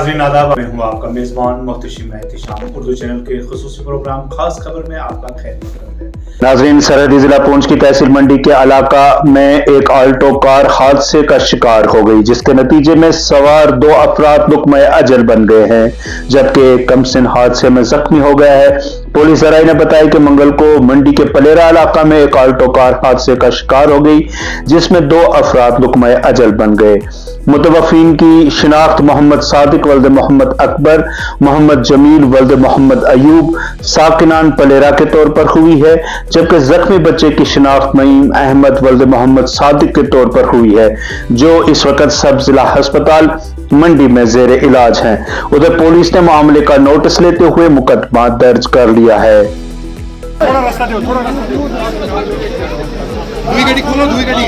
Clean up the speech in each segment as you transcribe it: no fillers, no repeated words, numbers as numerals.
नाज़रीन आदाब, मैं हूँ आपका मेज़बान मोहतशिम एहतिशाम। उर्दू चैनल के खुसूसी प्रोग्राम खास खबर में आपका खैर मकदम है। नाज़रीन, सरहदी जिला पुंछ की तहसील मंडी के इलाका में एक आल्टो कार हादसे का शिकार हो गई, जिसके नतीजे में सवार 2 अफराद लुकमा अजल बन गए हैं, जबकि एक कमसिन हादसे में जख्मी हो गया है। पुलिस जराये ने बताया कि मंगल को मंडी के पलेरा इलाका में एक आल्टो कार हादसे का शिकार हो गई, जिसमें 2 अफराद लुकमा अजल बन गए। मुतवफ़ीन की शिनाख्त मोहम्मद सादिक वल्द मोहम्मद अकबर, मोहम्मद जमील वल्द मोहम्मद अयूब साकिनान पलेरा के तौर पर हुई है, जबकि जख्मी बच्चे की शिनाख्त नईम अहमद वल्द मोहम्मद सादिक के तौर पर हुई है, जो इस वक्त सब जिला अस्पताल मंडी में जेर इलाज हैं। उधर पुलिस ने मामले का नोटिस लेते हुए मुकदमा दर्ज कर लिया है। थोड़ा रास्ता दो, थोड़ा रास्ता दो। दुई गाड़ी खोलो, दुई गाड़ी।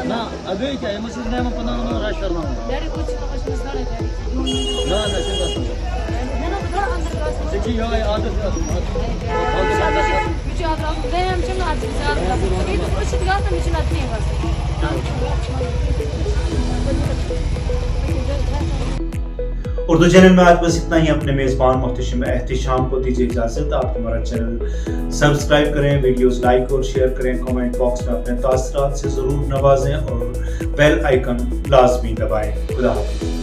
ना अभी क्या है मशीन में अपना रश करना डैडी कुछ तो कुछ मसला है ना ना चिंता ना थोड़ा अंदर का देखिए ये आदत मुझे आप गए हम चंगा आज ज्यादा ये तो कुछ दिखा तो मुझे लगती है बस उर्दू चैनल में आज बस इतना ही। अपने मेज़बान मोहतशिम एहतिशाम को दीजिए इजाज़त। आप हमारा चैनल सब्सक्राइब करें, वीडियोस लाइक और शेयर करें, कमेंट बॉक्स में अपने तासरात से ज़रूर नवाजें और बेल आइकन लाजमी दबाएं। खुदा हाफ़िज़।